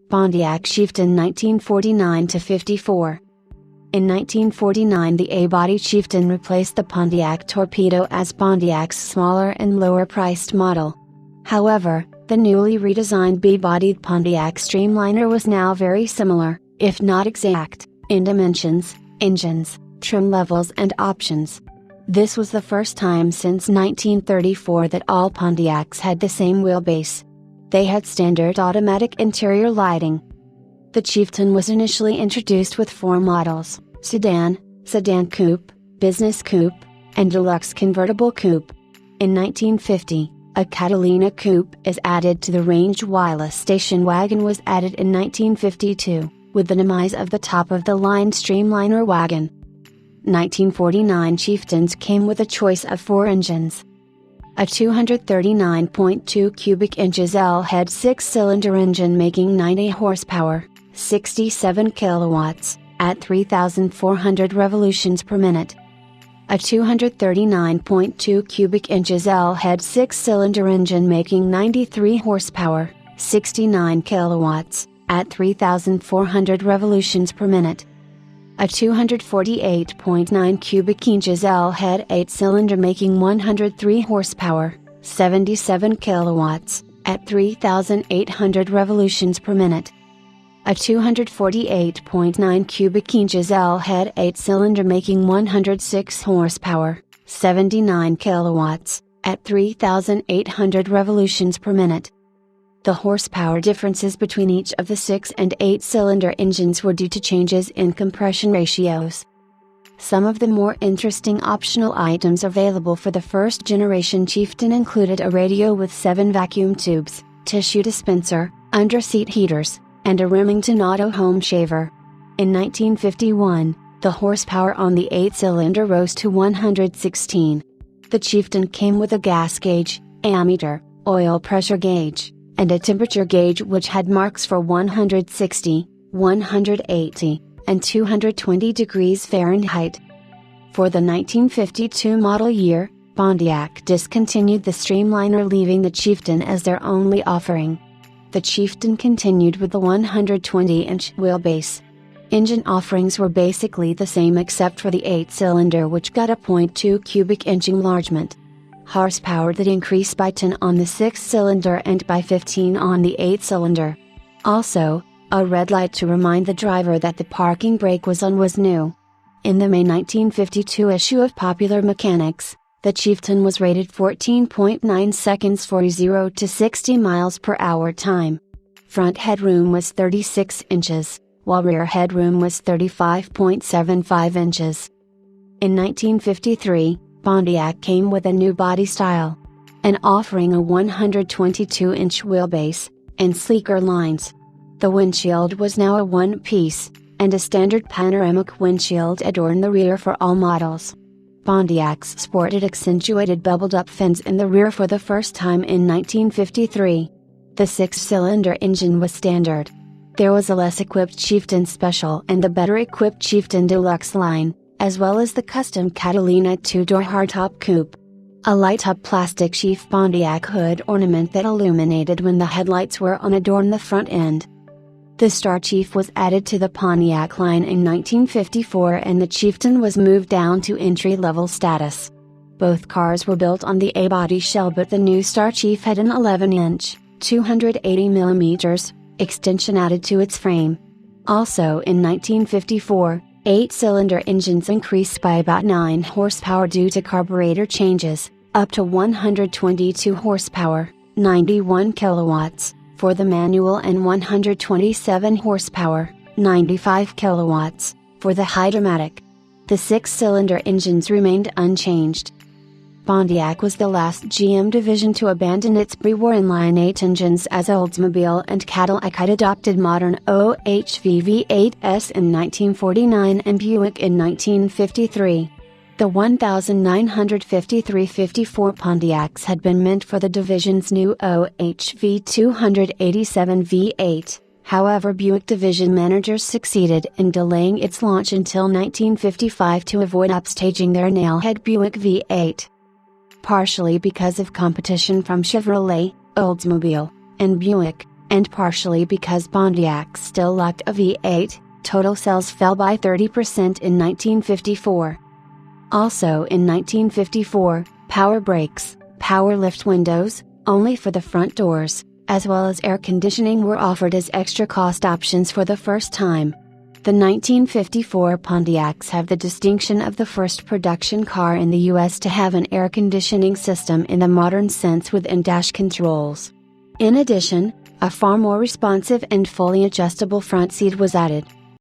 Pontiac Chieftain 1949–54. In 1949 the A-body Chieftain replaced the Pontiac Torpedo as Pontiac's smaller and lower-priced model. However, the newly redesigned B-bodied Pontiac Streamliner was now very similar, if not exact, in dimensions, engines, trim levels and options. This was the first time since 1934 that all Pontiacs had the same wheelbase. They had standard automatic interior lighting. The Chieftain was initially introduced with 4 models: sedan, sedan coupe, business coupe, and deluxe convertible coupe. In 1950, a Catalina coupe is added to the range, while a station wagon was added in 1952, with the demise of the top-of-the-line Streamliner wagon. 1949 Chieftains came with a choice of 4 engines. A 239.2 cubic inches L-head 6-cylinder engine making 90 horsepower, 67 kilowatts, at 3,400 revolutions per minute. A 239.2 cubic inches L-head 6-cylinder engine making 93 horsepower, 69 kilowatts, at 3,400 revolutions per minute. A 248.9 cubic inches L-head 8-cylinder making 103 horsepower, 77 kilowatts, at 3,800 revolutions per minute. A 248.9 cubic inches L-head 8-cylinder making 106 horsepower, 79 kilowatts, at 3,800 revolutions per minute. The horsepower differences between each of the 6 and 8-cylinder engines were due to changes in compression ratios. Some of the more interesting optional items available for the first-generation Chieftain included a radio with 7 vacuum tubes, tissue dispenser, under-seat heaters, and a Remington auto home shaver. In 1951, the horsepower on the 8-cylinder rose to 116. The Chieftain came with a gas gauge, ammeter, oil pressure gauge, and a temperature gauge which had marks for 160, 180, and 220 degrees Fahrenheit. For the 1952 model year, Pontiac discontinued the Streamliner, leaving the Chieftain as their only offering. The Chieftain continued with the 120-inch wheelbase. Engine offerings were basically the same except for the 8-cylinder, which got a .2 cubic inch enlargement. Horsepower that increased by 10 on the 6-cylinder and by 15 on the 8-cylinder. Also, a red light to remind the driver that the parking brake was on was new. In the May 1952 issue of Popular Mechanics, the Chieftain was rated 14.9 seconds for 0 to 60 miles per hour time. Front headroom was 36 inches, while rear headroom was 35.75 inches. In 1953, Pontiac came with a new body style, and offering a 122-inch wheelbase, and sleeker lines. The windshield was now a one-piece, and a standard panoramic windshield adorned the rear for all models. Pontiacs sported accentuated bubbled-up fins in the rear for the first time in 1953. The 6-cylinder engine was standard. There was a less-equipped Chieftain Special and the better-equipped Chieftain Deluxe line, as well as the custom Catalina 2-door hardtop coupe. A light-up plastic sheaf Pontiac hood ornament that illuminated when the headlights were on adorned the front end. The Star Chief was added to the Pontiac line in 1954 and the Chieftain was moved down to entry-level status. Both cars were built on the A-body shell, but the new Star Chief had an 11-inch, 280mm, extension added to its frame. Also in 1954, 8-cylinder engines increased by about 9 horsepower due to carburetor changes, up to 122 horsepower, 91 kilowatts, for the manual and 127 horsepower, 95 kilowatts, for the hydramatic. The 6-cylinder engines remained unchanged. Pontiac was the last GM division to abandon its pre-war inline 8 engines, as Oldsmobile and Cadillac had adopted modern OHV V8s in 1949 and Buick in 1953. The 1953-54 Pontiacs had been meant for the division's new OHV 287 V8, however Buick division managers succeeded in delaying its launch until 1955 to avoid upstaging their nailhead Buick V8. Partially because of competition from Chevrolet, Oldsmobile, and Buick, And partially because Pontiac still lacked a V8, total sales fell by 30% in 1954. Also in 1954, power brakes, power lift windows, only for the front doors, as well as air conditioning were offered as extra cost options for the first time. The 1954 Pontiacs have the distinction of the first production car in the US to have an air conditioning system in the modern sense with in-dash controls. In addition, a far more responsive and fully adjustable front seat was added.